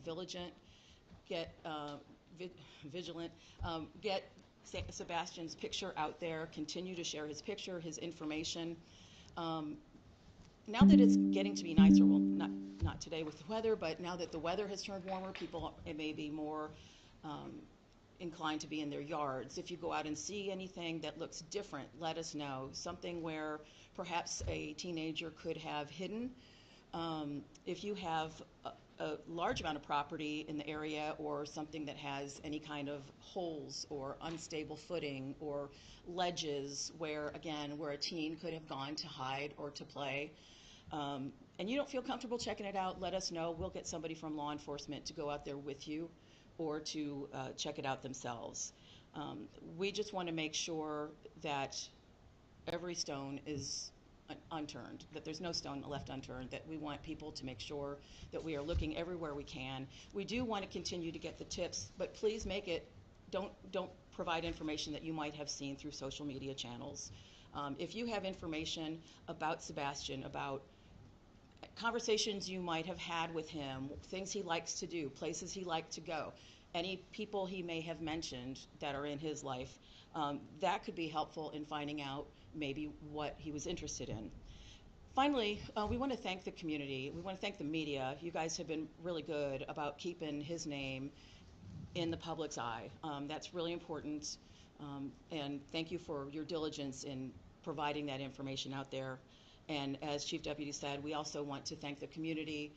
vigilant, vigilant, get Sebastian's picture out there, continue to share his picture, his information. Now that it's getting to be nicer, well, not today with the weather, but now that the weather has turned warmer, people may be more inclined to be in their yards. If you go out and see anything that looks different, let us know. Something where perhaps a teenager could have hidden. If you have a large amount of property in the area, or something that has any kind of holes or unstable footing or ledges where a teen could have gone to hide or to play, and you don't feel comfortable checking it out, let us know. We'll get somebody from law enforcement to go out there with you or to check it out themselves. We just want to make sure that every stone is unturned, that there's no stone left unturned, that we want people to make sure that we are looking everywhere we can. We do want to continue to get the tips, but please make it, don't provide information that you might have seen through social media channels. If you have information about Sebastian, about conversations you might have had with him, things he likes to do, places he likes to go, any people he may have mentioned that are in his life, that could be helpful in finding out maybe what he was interested in. Finally, we want to thank the community. We want to thank the media. You guys have been really good about keeping his name in the public's eye. That's really important. And thank you for your diligence in providing that information out there. And as Chief Deputy said, we also want to thank the community.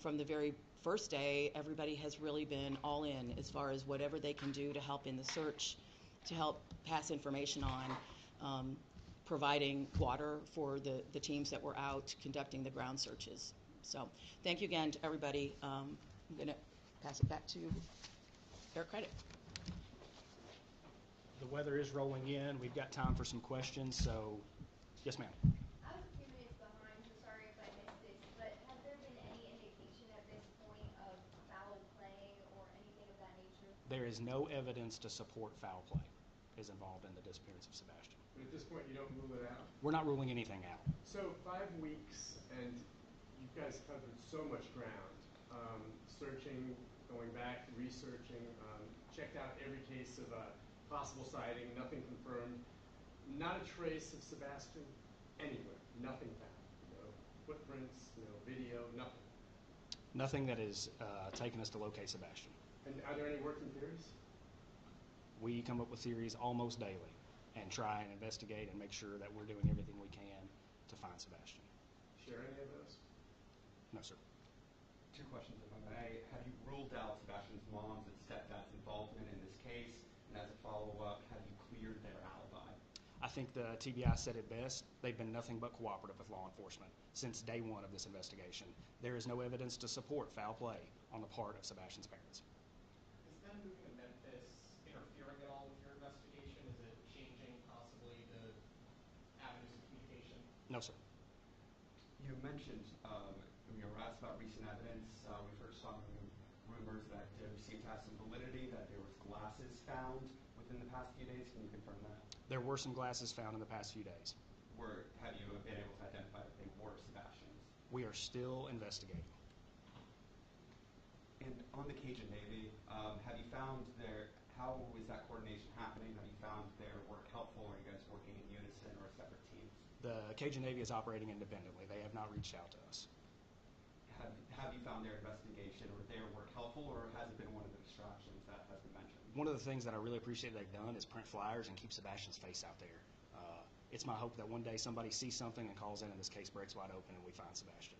From the very first day, everybody has really been all in as far as whatever they can do to help in the search, to help pass information on, providing water for the teams that were out conducting the ground searches. So thank you again to everybody. I'm going to pass it back to Eric Credit. The weather is rolling in. We've got time for some questions, so yes, ma'am. I was a few minutes behind, so sorry if I missed this, but has there been any indication at this point of foul play or anything of that nature? There is no evidence to support foul play is involved in the disappearance of Sebastian. But at this point, you don't rule it out? We're not ruling anything out. So 5 weeks, and you guys covered so much ground. Searching, going back, researching, checked out every case of a possible sighting, nothing confirmed. Not a trace of Sebastian anywhere, nothing found. No footprints, no video, nothing. Nothing that is taken us to locate Sebastian. And are there any working theories? We come up with theories almost daily and try and investigate and make sure that we're doing everything we can to find Sebastian. Share any of those? No, sir. 2 questions, if I may. Have you ruled out Sebastian's mom's and stepdad's involvement in this case? And as a follow-up, have you cleared their alibi? I think the TBI said it best. They've been nothing but cooperative with law enforcement since day one of this investigation. There is no evidence to support foul play on the part of Sebastian's parents. Is them moving to Memphis interfering at all with your investigation? Is it changing possibly the avenues of communication? No, sir. You mentioned, when you were asked about recent evidence, we've heard some rumors that there seemed to have some validity, that there was glasses found within the past few days. Can you confirm that? There were some glasses found in the past few days. Have you been able to identify that they were Sebastian's? We are still investigating. And on the Cajun Navy, have you found how is that coordination happening? Have you found their work helpful? Are you guys working in unison or separate teams? The Cajun Navy is operating independently. They have not reached out to us. Have you found their investigation or their work helpful, or has it been one of the distractions that has been mentioned? One of the things that I really appreciate they've done is print flyers and keep Sebastian's face out there. It's my hope that one day somebody sees something and calls in and this case breaks wide open and we find Sebastian.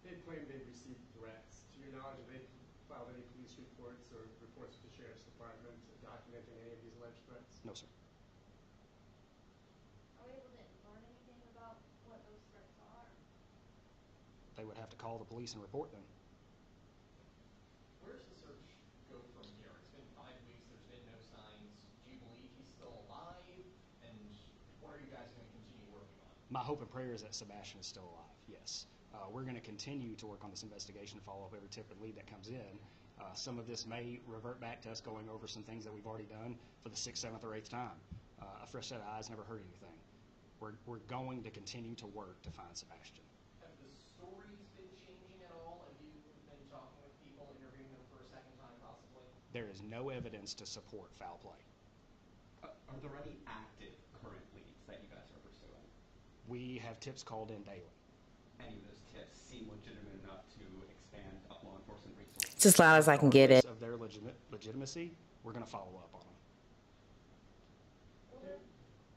They claim they've received threats. To your knowledge, have they filed any police reports or reports to the Sheriff's Department documenting any of these alleged threats? No, sir. Are we able to learn anything about what those threats are? They would have to call the police and report them. Where does the search go from here? It's been 5 weeks. There's been no signs. Do you believe he's still alive? And what are you guys going to continue working on? My hope and prayer is that Sebastian is still alive, yes. We're going to continue to work on this investigation and follow up every tip and lead that comes in. Some of this may revert back to us going over some things that we've already done for the 6th, 7th, or 8th time. A fresh set of eyes never hurt anything. We're going to continue to work to find Sebastian. Have the stories been changing at all? Have you been talking with There is no evidence to support foul play. Are there any active current leads that you guys are pursuing? We have tips called in daily. Any of those tips seem legitimate enough to expand law enforcement resources? It's as loud as I can get it. Regardless of their legitimacy, we're going to follow up on them. Will there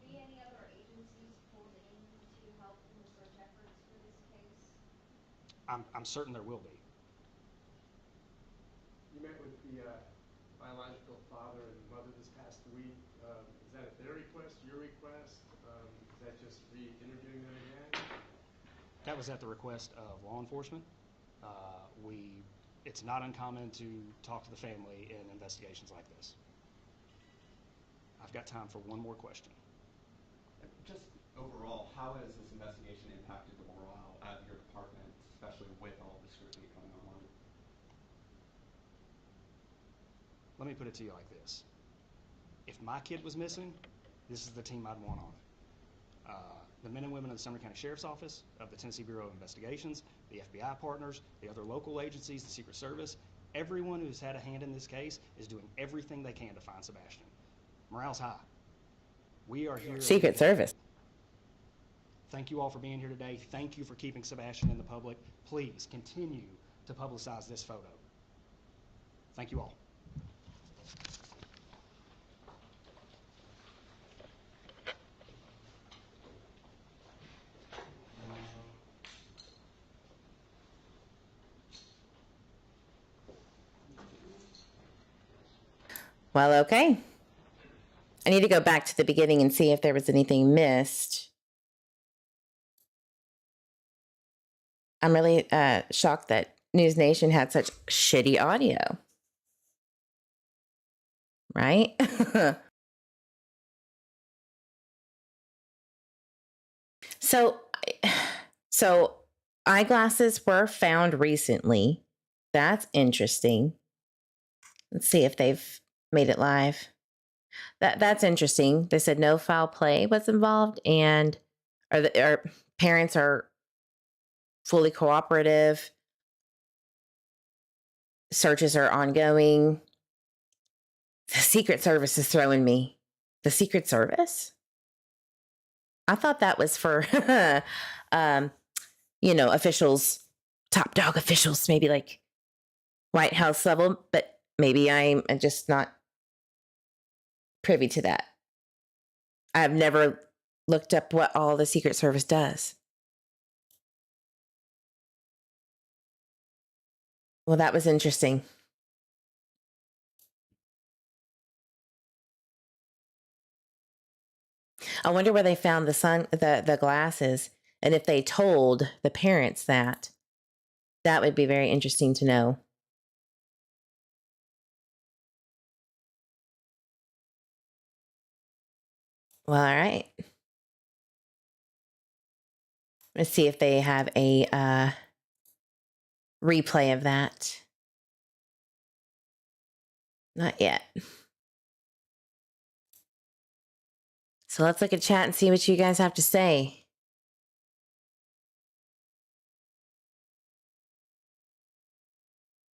be any other agencies pulled in to help in the search efforts for this case? I'm certain there will be. You met with the biological father and mother this past week. Is that at their request, your request? Is that just re-interviewing them again? That was at the request of law enforcement. It's not uncommon to talk to the family in investigations like this. I've got time for one more question. Just overall, how has this investigation impacted the morale at your department, especially with all the scrutiny coming online? Let me put it to you like this. If my kid was missing, this is the team I'd want on. The men and women of the Sumner County Sheriff's Office, of the Tennessee Bureau of Investigations, the FBI partners, the other local agencies, the Secret Service, everyone who's had a hand in this case is doing everything they can to find Sebastian. Morale's high. We are here. Secret Service. Thank you all for being here today. Thank you for keeping Sebastian in the public. Please continue to publicize this photo. Thank you all. Well, okay. I need to go back to the beginning and see if there was anything missed. I'm really shocked that News Nation had such shitty audio. Right? So eyeglasses were found recently. That's interesting. Let's see if they've made it live. That's interesting. They said no foul play was involved, and our parents are fully cooperative. Searches are ongoing. The Secret Service is throwing me. The Secret Service? I thought that was for, officials, top dog officials, maybe like White House level, but maybe I'm just not privy to that. I've never looked up what all the Secret Service does. Well, that was interesting. I wonder where they found the glasses, and if they told the parents that. That would be very interesting to know. Well, all right. Let's see if they have a replay of that. Not yet. So let's look at chat and see what you guys have to say.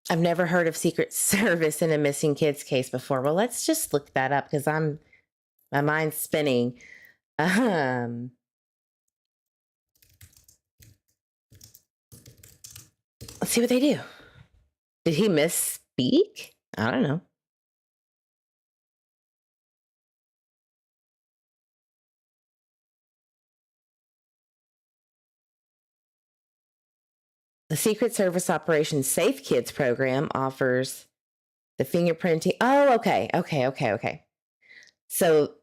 I've never heard of Secret Service in a missing kids case before. Well, let's just look that up because my mind's spinning. Let's see what they do. Did he misspeak? I don't know. The Secret Service Operation Safe Kids program offers the fingerprinting. Oh, okay. So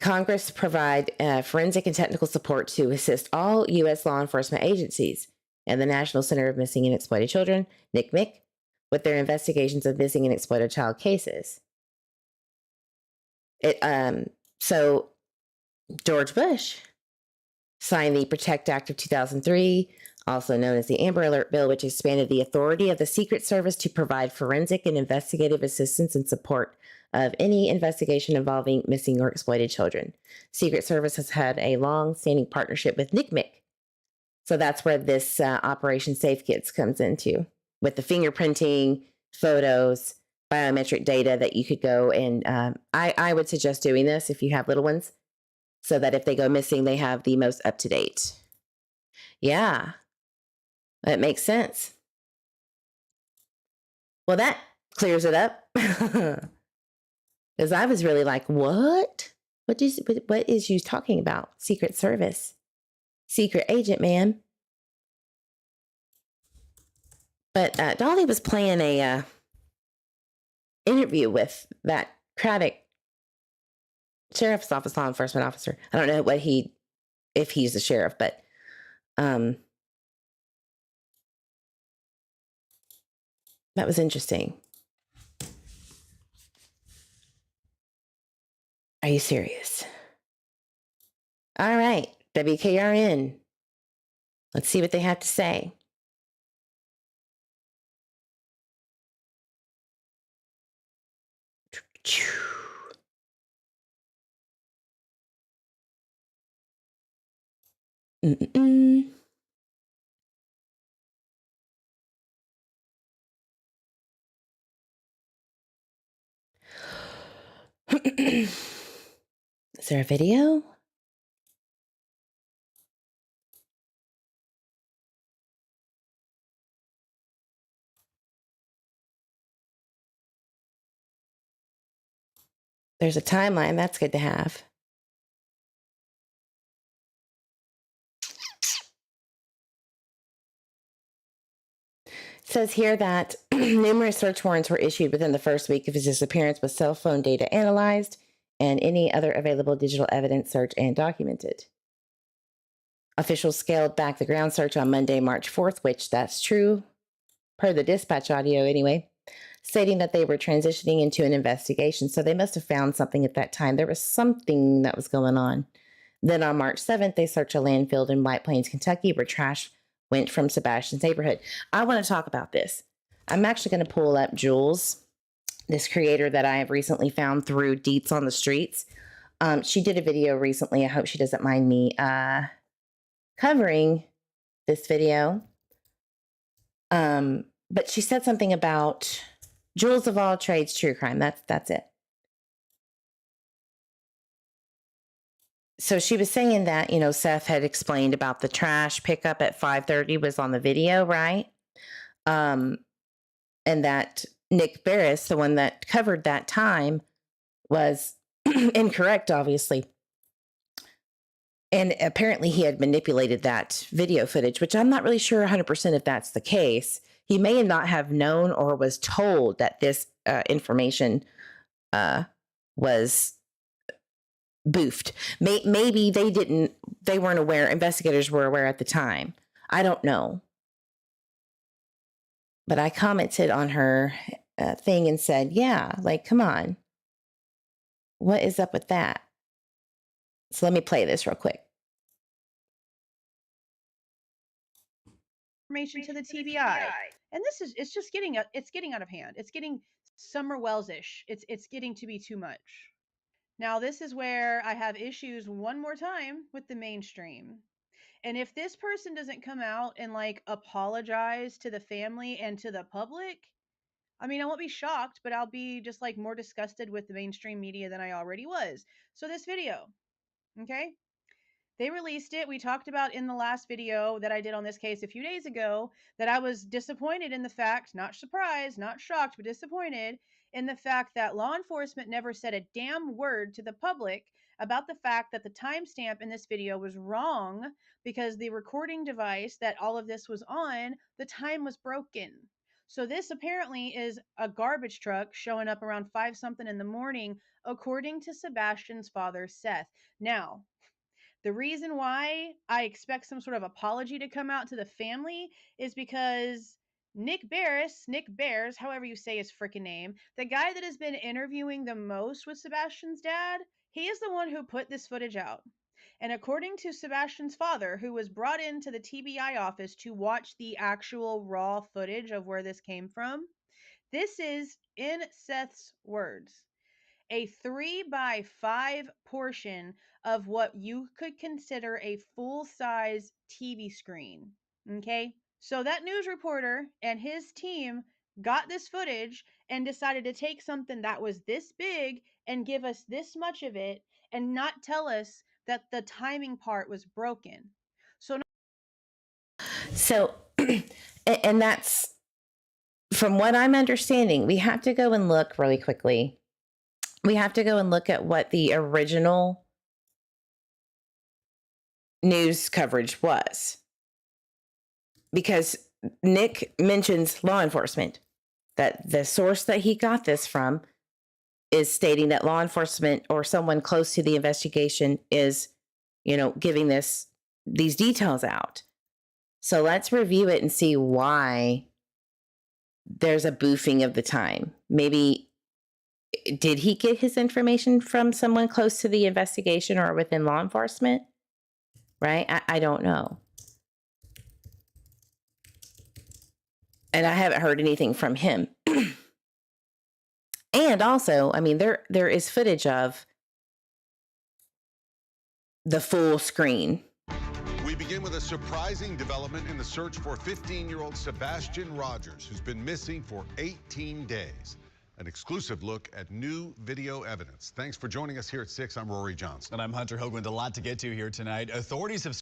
Congress provide forensic and technical support to assist all U.S. law enforcement agencies and the National Center of Missing and Exploited Children, NCMEC, with their investigations of missing and exploited child cases. So George Bush signed the Protect Act of 2003, also known as the Amber Alert Bill, which expanded the authority of the Secret Service to provide forensic and investigative assistance and support of any investigation involving missing or exploited children. Secret Service has had a long-standing partnership with NCMEC So that's where this Operation Safe Kids comes into, with the fingerprinting, photos, biometric data that you could go and I would suggest doing this if you have little ones, so that if they go missing, they have the most up to date. Yeah, that makes sense. Well, that clears it up. Because I was really like, what? What is you talking about? Secret Service, secret agent, man. But Dolly was playing a interview with that Craddock sheriff's office law enforcement officer. I don't know if he's the sheriff, but that was interesting. Are you serious? All right, WKRN. Let's see what they have to say. Mm-mm. Is there a video? There's a timeline. That's good to have. It says here that numerous search warrants were issued within the first week of his disappearance, with cell phone data analyzed and any other available digital evidence searched and documented. Officials scaled back the ground search on Monday, March 4th, which that's true, per the dispatch audio anyway, stating that they were transitioning into an investigation. So they must have found something at that time. There was something that was going on. Then on March 7th, they searched a landfill in White Plains, Kentucky, where trash went from Sebastian's neighborhood. I want to talk about this. I'm actually going to pull up Jules, this creator that I have recently found through Deets on the Streets. She did a video recently. I hope she doesn't mind me covering this video. But she said something about Jules of all trades, true crime. That's it. So she was saying that, Seth had explained about the trash pickup at 5:30 was on the video, right? And that Nick Barris, the one that covered that time, was incorrect, obviously. And apparently he had manipulated that video footage, which I'm not really sure 100% if that's the case. He may not have known or was told that this information was boofed. Maybe they weren't aware. Investigators were aware at the time. I don't know. But I commented on her thing and said, yeah, like, come on. What is up with that? So let me play this real quick. Information to the TBI. And it's just getting out of hand. It's getting Summer Wells-ish. It's getting to be too much. Now, this is where I have issues one more time with the mainstream. And if this person doesn't come out and apologize to the family and to the public, I mean, I won't be shocked, but I'll be just more disgusted with the mainstream media than I already was. So this video, okay? They released it. We talked about in the last video that I did on this case a few days ago that I was disappointed in the fact, not surprised, not shocked, but disappointed in the fact that law enforcement never said a damn word to the public about the fact that the timestamp in this video was wrong because the recording device that all of this was on, the time was broken. So this apparently is a garbage truck showing up around 5 something in the morning, according to Sebastian's father, Seth. Now, the reason why I expect some sort of apology to come out to the family is because Nick Bears, however you say his freaking name, the guy that has been interviewing the most with Sebastian's dad, he is the one who put this footage out. And according to Sebastian's father, who was brought into the TBI office to watch the actual raw footage of where this came from, this is in Seth's words. a 3x5 portion of what you could consider a full-size TV screen. Okay? So that news reporter and his team got this footage and decided to take something that was this big and give us this much of it and not tell us that the timing part was broken. So, and that's from what I'm understanding. We have to go and look really quickly. We have to go and look at what the original news coverage was, because Nick mentions law enforcement, that the source that he got this from is stating that law enforcement or someone close to the investigation is, giving these details out. So let's review it and see why there's a boofing of the time. Maybe did he get his information from someone close to the investigation or within law enforcement? Right? I don't know. And I haven't heard anything from him. And also, I mean, there is footage of the full screen. We begin with a surprising development in the search for 15-year-old Sebastian Rogers, who's been missing for 18 days. An exclusive look at new video evidence. Thanks for joining us here at 6. I'm Rory Johnson. And I'm Hunter Hoagland. A lot to get to here tonight. Authorities have...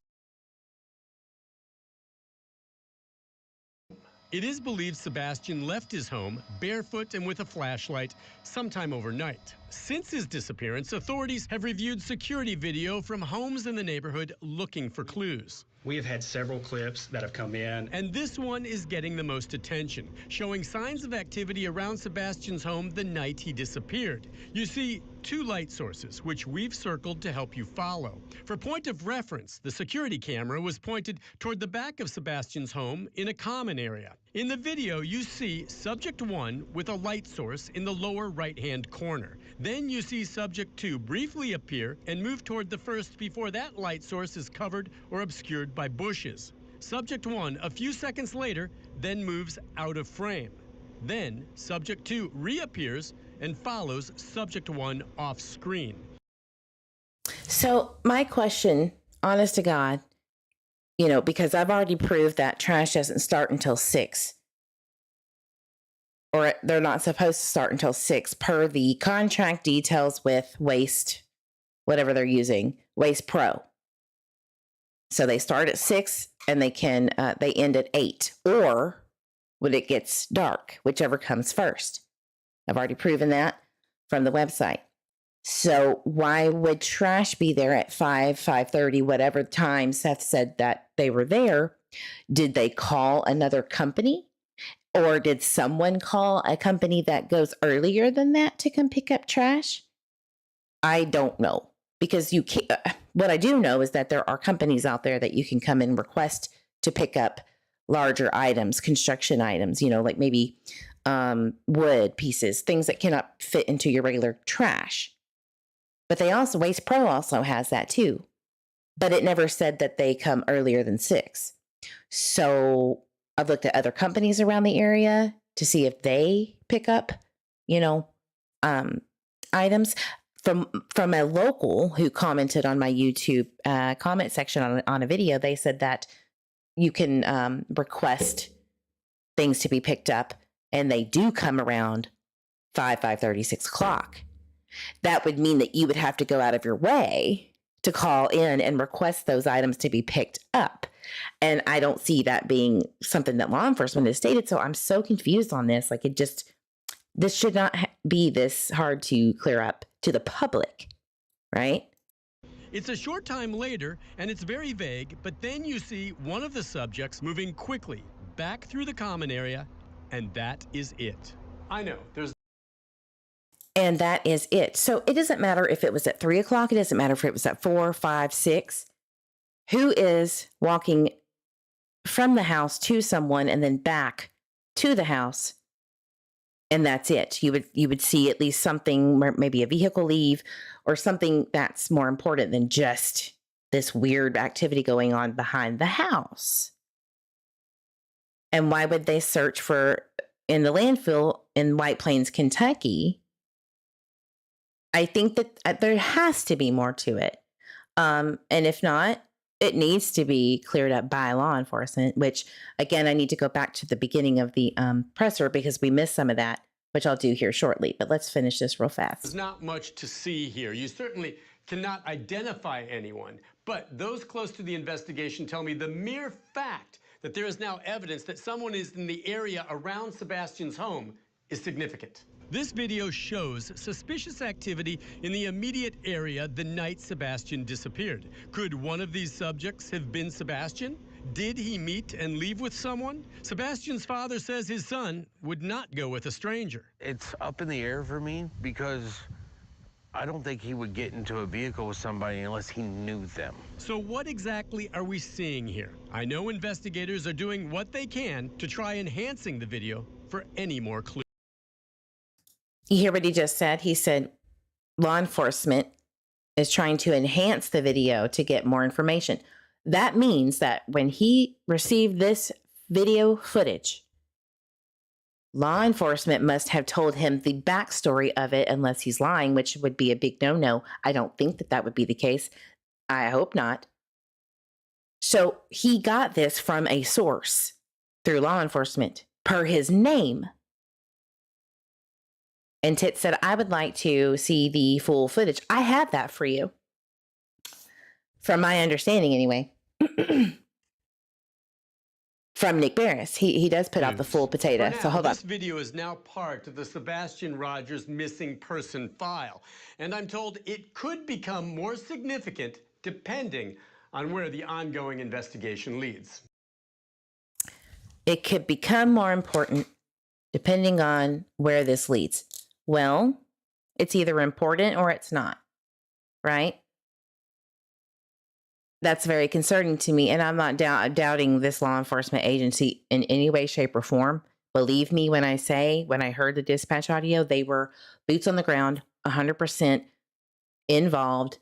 It is believed Sebastian left his home barefoot and with a flashlight sometime overnight. Since his disappearance, authorities have reviewed security video from homes in the neighborhood looking for clues. We have had several clips that have come in. And this one is getting the most attention, showing signs of activity around Sebastian's home the night he disappeared. You see, 2 light sources, which we've circled to help you follow. For point of reference, the security camera was pointed toward the back of Sebastian's home in a common area. In the video, you see subject 1 with a light source in the lower right-hand corner. Then you see subject 2 briefly appear and move toward the first before that light source is covered or obscured by bushes. Subject 1, a few seconds later, then moves out of frame. Then subject 2 reappears and follows subject 1 off screen. So my question, honest to God, because I've already proved that trash doesn't start until 6. Or they're not supposed to start until 6 per the contract details with Waste, whatever they're using, Waste Pro. So they start at 6 and they end at 8, or when it gets dark, whichever comes first. I've already proven that from the website. So why would trash be there at 5, 5:30, whatever time Seth said that they were there? Did they call another company? Or did someone call a company that goes earlier than that to come pick up trash? I don't know, because you can't. What I do know is that there are companies out there that you can come and request to pick up larger items, construction items, like maybe wood pieces, things that cannot fit into your regular trash. But Waste Pro also has that too. But it never said that they come earlier than 6. So I've looked at other companies around the area to see if they pick up, items. From a local who commented on my YouTube comment section on a video, they said that you can request things to be picked up, and they do come around 5, 5:30, 6 o'clock. That would mean that you would have to go out of your way to call in and request those items to be picked up. And I don't see that being something that law enforcement has stated. So I'm so confused on this. This should not be this hard to clear up to the public, right? It's a short time later, and it's very vague, but then you see one of the subjects moving quickly back through the common area, and that is it. I know, And that is it. So it doesn't matter if it was at 3 o'clock. It doesn't matter if it was at 4, 5, 6. Who is walking from the house to someone and then back to the house? And that's it. You would see at least something, maybe a vehicle leave or something that's more important than just this weird activity going on behind the house. And why would they search for in the landfill in White Plains, Kentucky, I think that there has to be more to it. And if not, it needs to be cleared up by law enforcement, which, again, I need to go back to the beginning of the presser because we missed some of that, which I'll do here shortly. But let's finish this real fast. There's not much to see here. You certainly cannot identify anyone, but those close to the investigation tell me the mere fact that there is now evidence that someone is in the area around Sebastian's home is significant. This video shows suspicious activity in the immediate area the night Sebastian disappeared. Could one of these subjects have been Sebastian? Did he meet and leave with someone? Sebastian's father says his son would not go with a stranger. It's up in the air for me because I don't think he would get into a vehicle with somebody unless he knew them. So what exactly are we seeing here? I know investigators are doing what they can to try enhancing the video for any more clues. You hear what he just said? He said law enforcement is trying to enhance the video to get more information. That means that when he received this video footage, law enforcement must have told him the backstory of it, unless he's lying, which would be a big no-no. I don't think that that would be the case. I hope not. So he got this from a source through law enforcement per his name. And Tit said, I would like to see the full footage. I have that for you. From my understanding, anyway. From Nick Barris. He does put out the full potato. Now, so hold on. This video is now part of the Sebastian Rogers missing person file. And I'm told it could become more significant depending on where the ongoing investigation leads. It could become more important depending on where this leads. Well, it's either important or it's not, right? That's very concerning to me, and I'm not doubting this law enforcement agency in any way, shape, or form. Believe me when I say, when I heard the dispatch audio, they were boots on the ground, 100% involved,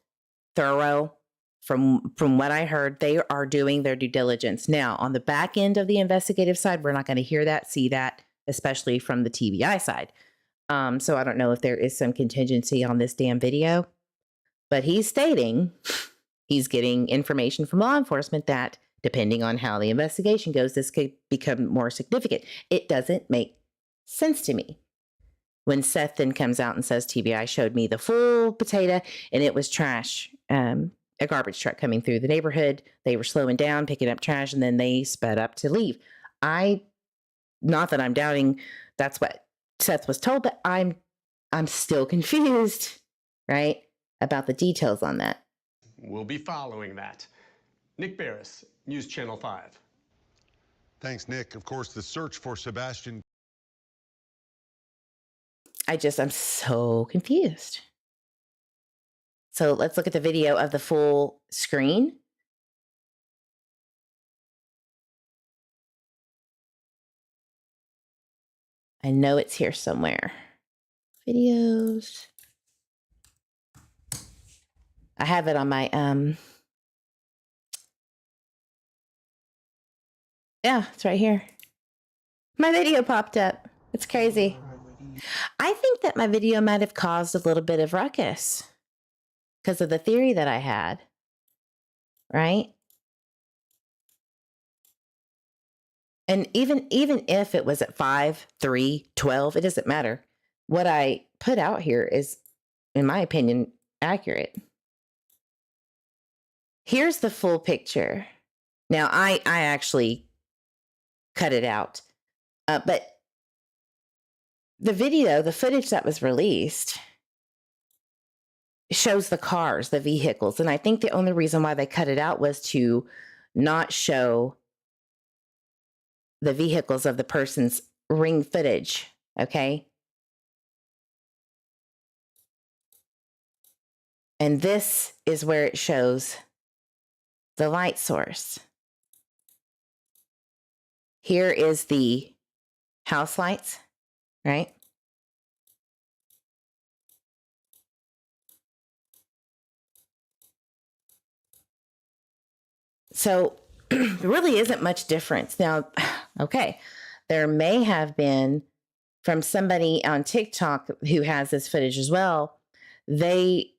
thorough. From what I heard, they are doing their due diligence. Now, on the back end of the investigative side, we're not going to hear that, see that, especially from the TBI side. So I don't know if there is some contingency on this damn video, but he's stating he's getting information from law enforcement that, depending on how the investigation goes, this could become more significant. It doesn't make sense to me. When Seth then comes out and says, TBI showed me the full potato and it was trash, a garbage truck coming through the neighborhood. They were slowing down, picking up trash, and then they sped up to leave. Not that I'm doubting that's what Seth was told, but I'm still confused, right, about the details on that. We'll be following that. Nick Barris, News Channel 5. Thanks, Nick. Of course, the search for Sebastian. I'm so confused. So let's look at the video of the full screen. I know it's here somewhere. Videos. I have it on my, yeah, it's right here. My video popped up. It's crazy. I think that my video might have caused a little bit of ruckus because of the theory that I had, right? And even if it was at 5, 3, 12, it doesn't matter. What I put out here is, in my opinion, accurate. Here's the full picture. Now, I actually cut it out. But the video, the footage that was released, shows the cars, the vehicles. And I think the only reason why they cut it out was to not show the vehicles of the person's ring footage, okay? And this is where it shows the light source. Here is the house lights, right? So there really isn't much difference. Now, okay, there may have been from somebody on TikTok who has this footage as well, they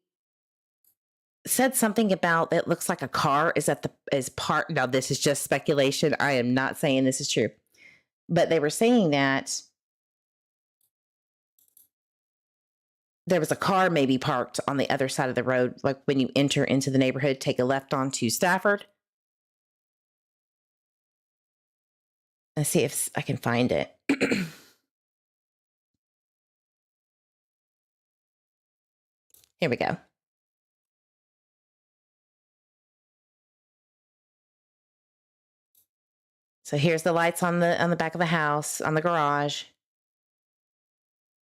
said something about it looks like a car is part. Now this is just speculation. I am not saying this is true, but they were saying that there was a car maybe parked on the other side of the road, like when you enter into the neighborhood, take a left onto Stafford. Let's see if I can find it. Here we go. So here's the lights on the back of the house, on the garage.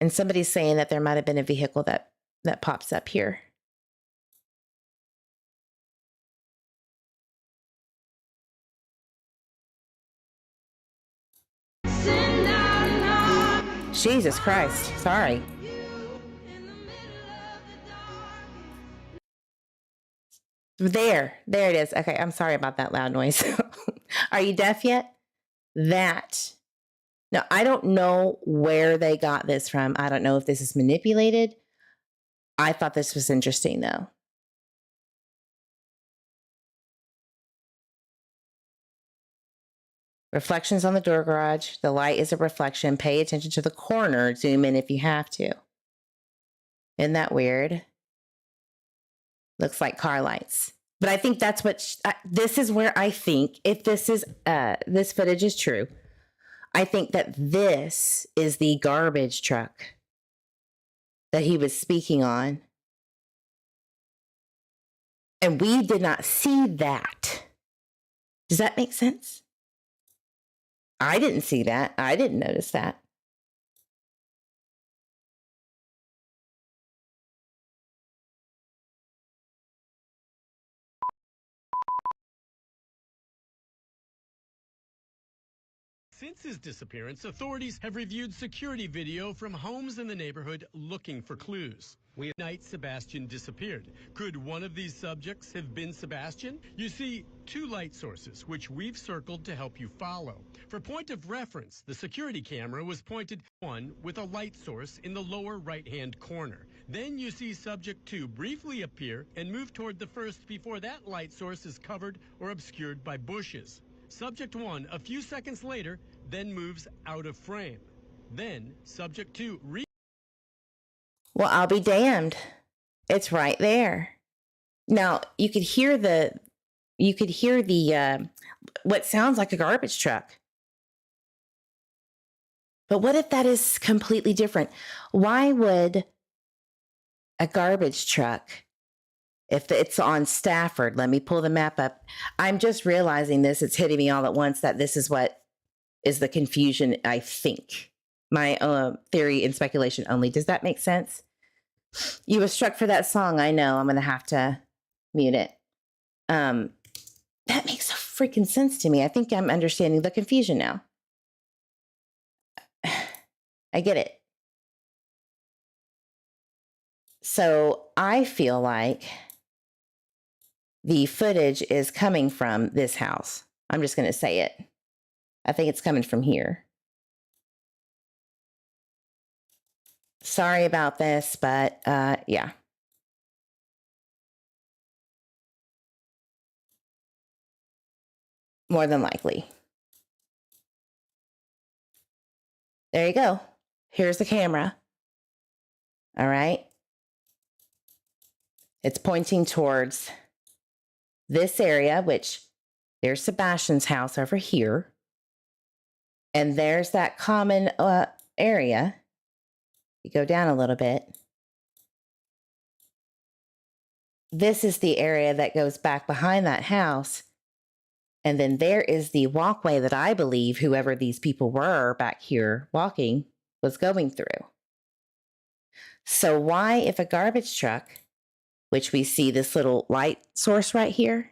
And somebody's saying that there might have been a vehicle that pops up here. Jesus Christ. Sorry. There it is. Okay, I'm sorry about that loud noise. Are you deaf yet? That. Now, I don't know where they got this from. I don't know if this is manipulated. I thought this was interesting, though. Reflections on the door garage. The light is a reflection. Pay attention to the corner. Zoom in if you have to. Isn't that weird? Looks like car lights. But I think that's what, this is where I think, if this footage is true, I think that this is the garbage truck that he was speaking on. And we did not see that. Does that make sense? I didn't see that. I didn't notice that. Since his disappearance, authorities have reviewed security video from homes in the neighborhood looking for clues. The night Sebastian disappeared. Could one of these subjects have been Sebastian? You see, two light sources, which we've circled to help you follow. For point of reference, the security camera was pointed one with a light source in the lower right-hand corner. Then you see subject 2 briefly appear and move toward the first before that light source is covered or obscured by bushes. Subject 1, a few seconds later, then moves out of frame. Then subject 2 Well, I'll be damned. It's right there. Now, you could hear the what sounds like a garbage truck. But what if that is completely different? Why would a garbage truck, if it's on Stafford, let me pull the map up. I'm just realizing this, it's hitting me all at once, that this is what is the confusion, I think. My theory and speculation only. Does that make sense? You were struck for that song. I know. I'm going to have to mute it. That makes a freaking sense to me. I think I'm understanding the confusion now. I get it. So I feel like the footage is coming from this house. I'm just going to say it. I think it's coming from here. Sorry about this, but yeah. More than likely. There you go. Here's the camera. All right. It's pointing towards this area, which there's Sebastian's house over here. And there's that common area. You go down a little bit. This is the area that goes back behind that house. And then there is the walkway that I believe whoever these people were back here walking was going through. So why, if a garbage truck, which we see this little light source right here,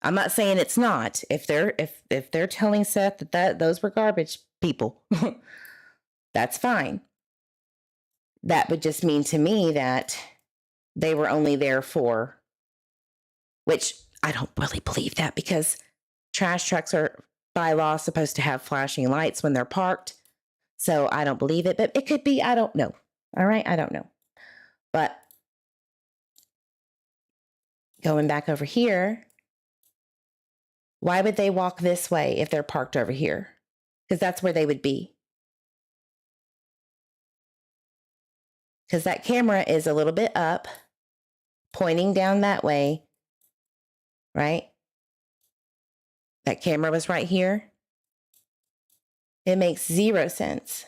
I'm not saying it's not. If they're telling Seth that those were garbage people, that's fine. That would just mean to me that they were only there for, which I don't really believe that, because trash trucks are by law supposed to have flashing lights when they're parked. So I don't believe it, but it could be, I don't know. All right, I don't know. But Going back over here, why would they walk this way if they're parked over here? Because that's where they would be. Because that camera is a little bit up, pointing down that way, right? That camera was right here. It makes zero sense.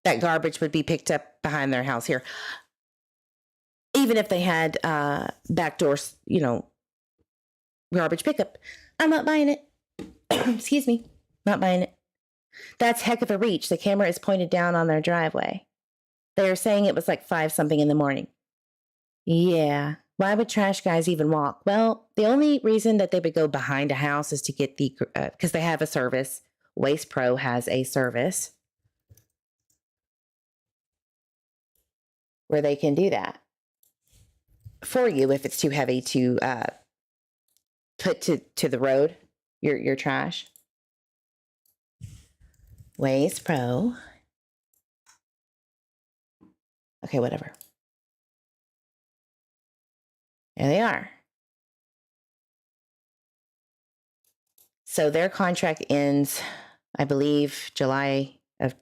That garbage would be picked up behind their house here. Even if they had back doors, garbage pickup. I'm not buying it. Excuse me. Not buying it. That's heck of a reach. The camera is pointed down on their driveway. They are saying it was like 5 something in the morning. Yeah. Why would trash guys even walk? Well, the only reason that they would go behind a house is to get because they have a service. Waste Pro has a service where they can do that for you if it's too heavy to put to the road, your trash. Waste Pro. Okay, whatever. There they are. So their contract ends, I believe, July of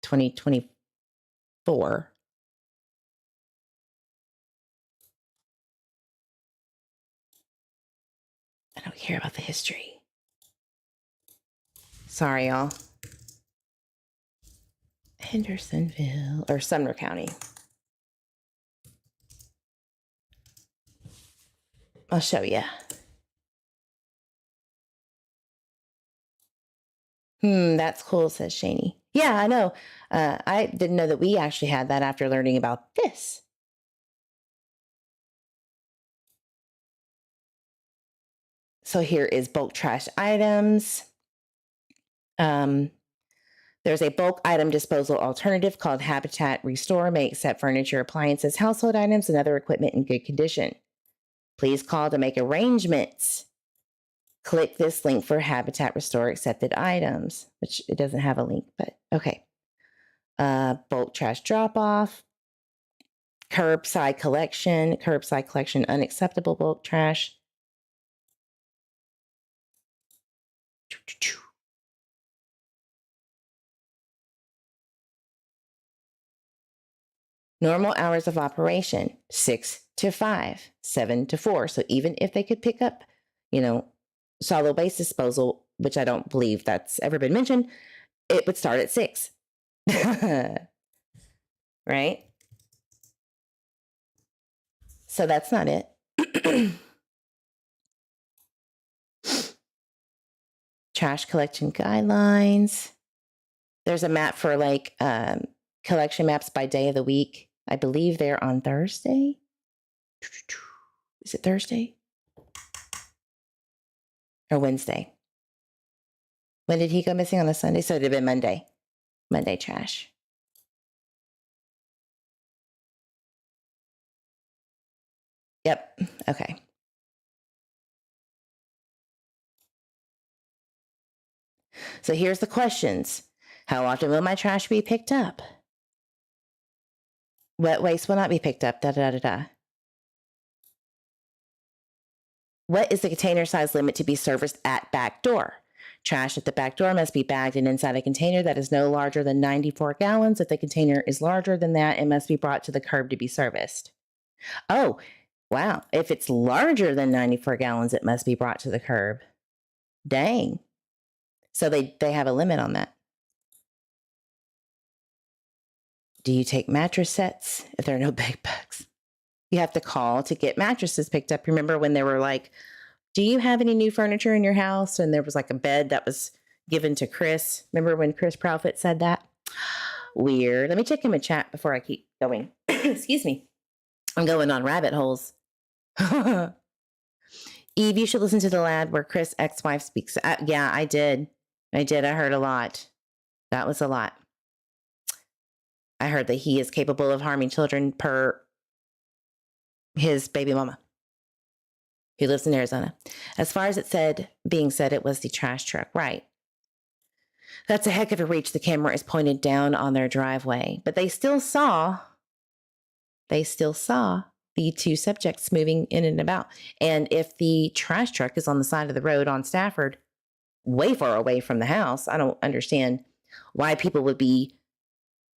2024. I don't care about the history. Sorry, y'all. Hendersonville or Sumner County. I'll show you. That's cool, says Shani. Yeah, I know. I didn't know that we actually had that after learning about this. So here is bulk trash items. There's a bulk item disposal alternative called Habitat Restore. May accept furniture, appliances, household items, and other equipment in good condition. Please call to make arrangements. Click this link for Habitat Restore accepted items, which it doesn't have a link, but okay. Bulk trash drop-off. Curbside collection, unacceptable bulk trash. Normal hours of operation, 6 to 5, 7 to 4. So even if they could pick up, solid waste disposal, which I don't believe that's ever been mentioned, it would start at 6. Right? So that's not it. Trash collection guidelines. There's a map for collection maps by day of the week. I believe they're on Thursday. Is it Thursday? Or Wednesday? When did he go missing? On a Sunday? So it'd have been Monday. Monday trash. Yep. Okay. So here's the questions. How often will my trash be picked up? Wet waste will not be picked up. What is the container size limit to be serviced at back door? Trash at the back door must be bagged and inside a container that is no larger than 94 gallons. If the container is larger than that, it must be brought to the curb to be serviced. Oh, wow. If it's larger than 94 gallons, it must be brought to the curb. Dang. So they have a limit on that. Do you take mattress sets if there are no bed bugs? You have to call to get mattresses picked up. Remember when they were like, do you have any new furniture in your house? And there was like a bed that was given to Chris. Remember when Chris Profit said that? Weird. Let me check him in chat before I keep going. Excuse me. I'm going on rabbit holes. Eve, you should listen to the lad where Chris' ex-wife speaks. Yeah, I did. I heard a lot. That was a lot. I heard that he is capable of harming children per his baby mama, who lives in Arizona. As far as being said, it was the trash truck. Right. That's a heck of a reach. The camera is pointed down on their driveway, but they still saw they still saw the two subjects moving in and about. And if the trash truck is on the side of the road on Stafford, way far away from the house, I don't understand why people would be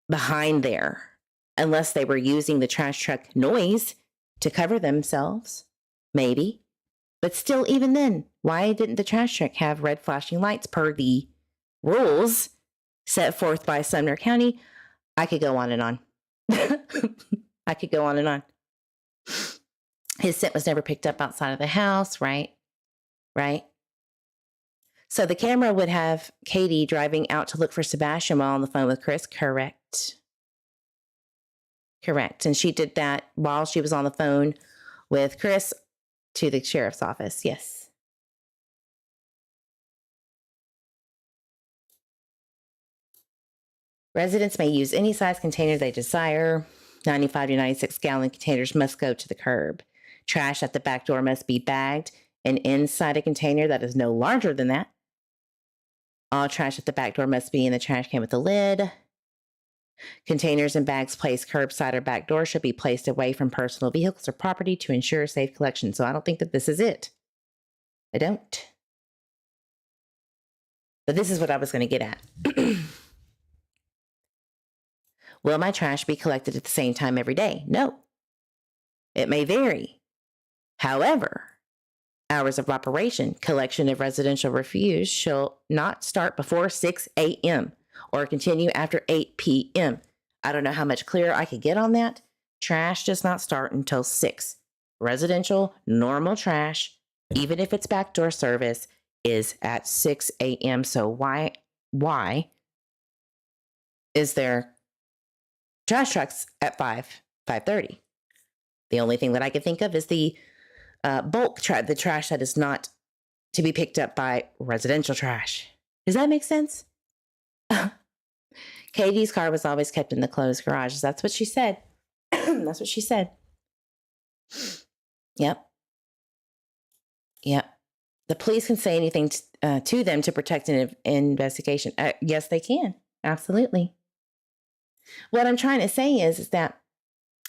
behind there unless they were using the trash truck noise to cover themselves, maybe. But still, even then, why didn't the trash truck have red flashing lights per the rules set forth by Sumner County? I could go on and on. I could go on and on. His scent was never picked up outside of the house, right? Right? So the camera would have Katie driving out to look for Sebastian while on the phone with Chris. Correct. Correct. And she did that while she was on the phone with Chris to the sheriff's office. Yes. Residents may use any size container they desire. 95 to 96 gallon containers must go to the curb. Trash at the back door must be bagged and inside a container that is no larger than that. All trash at the back door must be in the trash can with a lid. Containers and bags placed curbside or back door should be placed away from personal vehicles or property to ensure safe collection. So I don't think that this is it. I don't. But this is what I was going to get at. Will my trash be collected at the same time every day? No. It may vary. However, hours of operation, collection of residential refuse shall not start before 6 a.m. or continue after 8 p.m. I don't know how much clearer I could get on that. Trash does not start until 6. Residential, normal trash, even if it's backdoor service, is at 6 a.m. So why is there trash trucks at 5:30? The only thing that I can think of is the bulk trash, the trash that is not to be picked up by residential trash. Does that make sense? Katie's car was always kept in the closed garage. That's what she said. That's what she said. Yep. The police can say anything to them to protect an investigation. Yes, they can. Absolutely. What I'm trying to say is that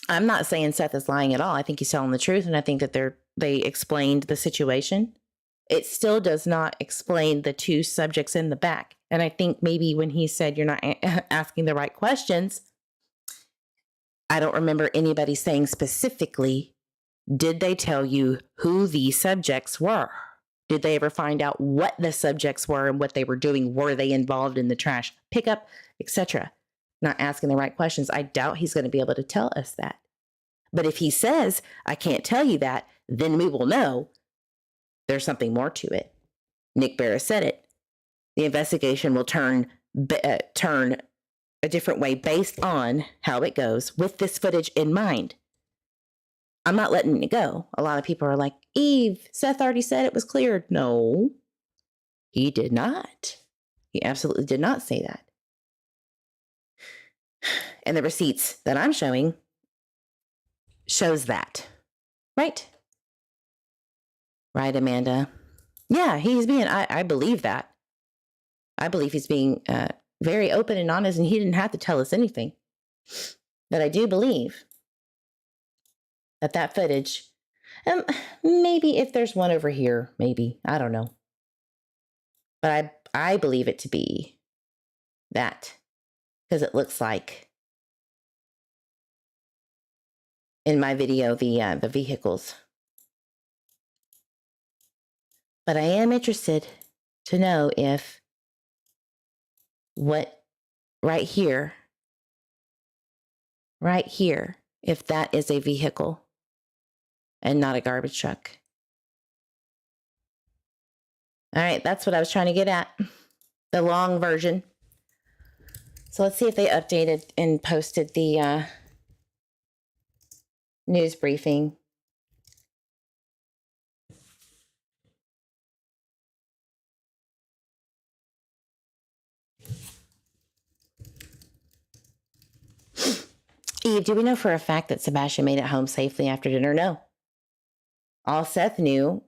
I'm not saying Seth is lying at all. I think he's telling the truth, and I think that they explained the situation. It still does not explain the two subjects in the back. And I think maybe when he said you're not asking the right questions, I don't remember anybody saying specifically, did they tell you who the subjects were? Did they ever find out what the subjects were and what they were doing? Were they involved in the trash pickup, etc.? Not asking the right questions. I doubt he's going to be able to tell us that. But if he says, I can't tell you that, then we will know there's something more to it. Nick Barris said it. The investigation will turn a different way based on how it goes with this footage in mind. I'm not letting it go. A lot of people are like, Eve, Seth already said it was cleared. No, he did not. He absolutely did not say that. And the receipts that I'm showing shows that. Right? Right, Amanda? Yeah, he's being, I believe that. I believe he's being very open and honest, and he didn't have to tell us anything. But I do believe that footage, maybe if there's one over here, maybe, I don't know. But I believe it to be that, because it looks like in my video the vehicles. But I am interested to know if what right here, if that is a vehicle and not a garbage truck. All right, that's what I was trying to get at. The long version. So let's see if they updated and posted the news briefing. Eve, do we know for a fact that Sebastian made it home safely after dinner? No. All Seth knew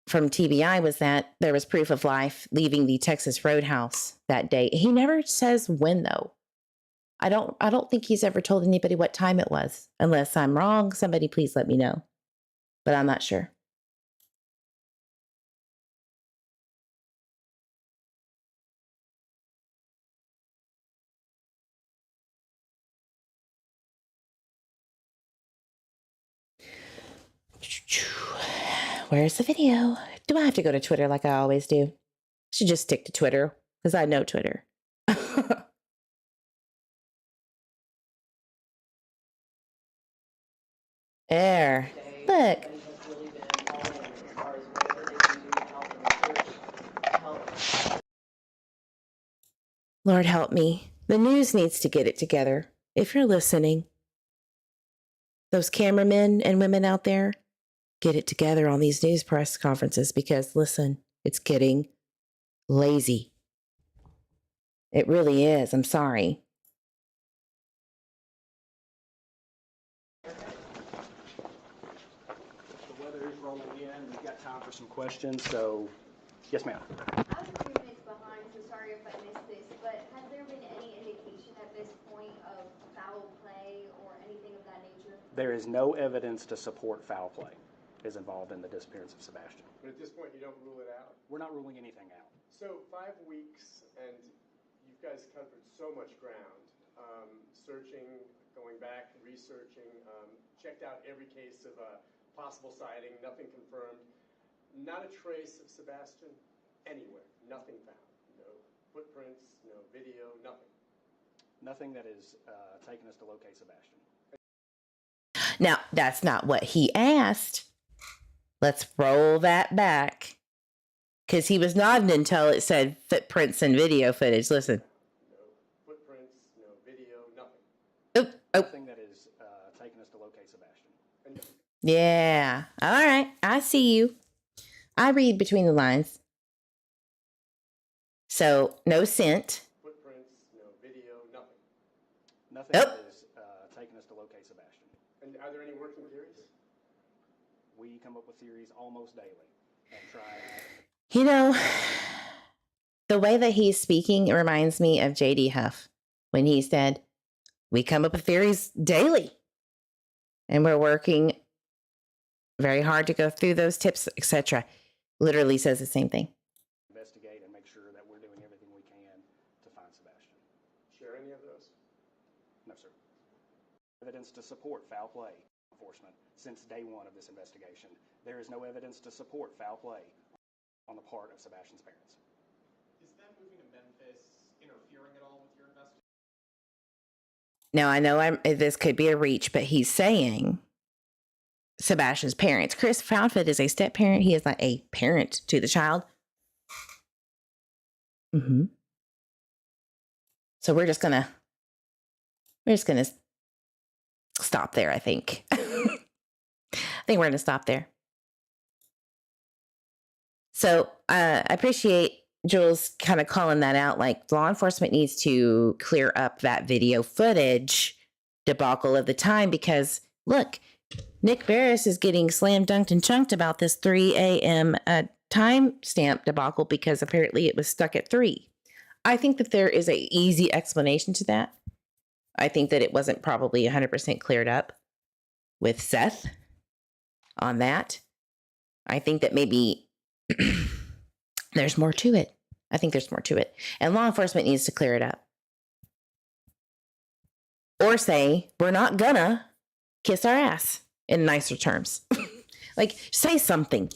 from TBI was that there was proof of life leaving the Texas Roadhouse that day. He never says when, though. I don't think he's ever told anybody what time it was. Unless I'm wrong, somebody please let me know. But I'm not sure. Where's the video? Do I have to go to Twitter like I always do? I should just stick to Twitter because I know Twitter. There. Look. Lord help me. The news needs to get it together. If you're listening, those cameramen and women out there, get it together on these news press conferences because, listen, it's getting lazy. It really is. I'm sorry. The weather is rolling in. We've got time for some questions, so yes, ma'am. I was a few minutes behind, so sorry if I missed this, but has there been any indication at this point of foul play or anything of that nature? There is no evidence to support foul play is involved in the disappearance of Sebastian. But at this point, you don't rule it out. We're not ruling anything out. So 5 weeks, and you guys covered so much ground, searching, going back, researching, checked out every case of a possible sighting, nothing confirmed, not a trace of Sebastian anywhere, nothing found, no footprints, no video, nothing. Nothing that is taking us to locate Sebastian. Now, that's not what he asked. Let's roll that back. Because he was nodding until it said footprints and video footage. Listen. No footprints, no video, nothing. Nothing that is taking us to locate Sebastian. Yeah. All right. I see you. I read between the lines. So, no scent. Footprints, no video, nothing. Nothing that is taking us to locate Sebastian. And are there any working theories? We come up with theories almost daily and try. You know, the way that he's speaking reminds me of J.D. Huff when he said, we come up with theories daily. And we're working very hard to go through those tips, etc. Literally says the same thing. Investigate and make sure that we're doing everything we can to find Sebastian. Share any of those? No, sir. Evidence to support foul play enforcement since day one of this investigation. There is no evidence to support foul play on the part of Sebastian's parents. Is them moving to Memphis interfering at all with your investigation? Now, I know this could be a reach, but he's saying Sebastian's parents. Chris Proudfoot is a step parent. He is not a parent to the child. So we're just gonna stop there, I think. I think we're gonna stop there. So I appreciate Jules kind of calling that out. Like, law enforcement needs to clear up that video footage debacle of the time because, look, Nick Barris is getting slam dunked and chunked about this 3 a.m. Timestamp debacle because apparently it was stuck at 3. I think that there is an easy explanation to that. I think that it wasn't probably 100% cleared up with Seth on that. I think that maybe there's more to it. I think there's more to it. And law enforcement needs to clear it up. Or say, we're not gonna kiss our ass in nicer terms. Like, say something.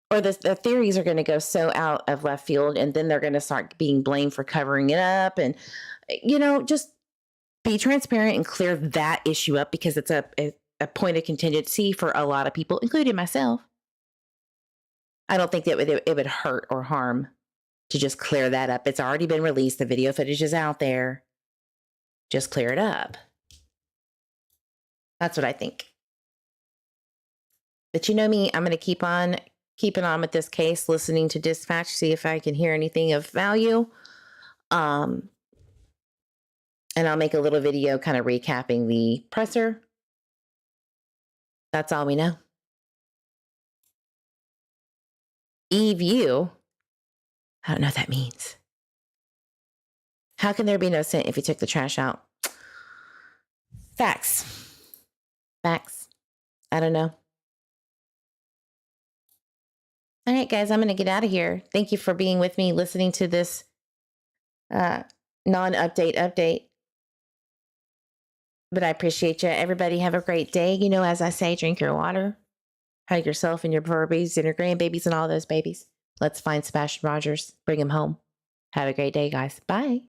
Or the theories are going to go so out of left field and then they're going to start being blamed for covering it up. And, you know, just be transparent and clear that issue up because it's a point of contingency for a lot of people, including myself. I don't think that it would hurt or harm to just clear that up. It's already been released. The video footage is out there. Just clear it up. That's what I think. But you know me, I'm going to keep on keeping on with this case, listening to dispatch, see if I can hear anything of value. And I'll make a little video kind of recapping the presser. That's all we know. EView, I don't know what that means. How can there be no scent if you took the trash out? Facts. Facts. I don't know. All right, guys, I'm going to get out of here. Thank you for being with me, listening to this non-update update. But I appreciate you. Everybody have a great day. You know, as I say, drink your water, hug yourself and your fur babies and your grandbabies and all those babies. Let's find Sebastian Rogers. Bring him home. Have a great day, guys. Bye.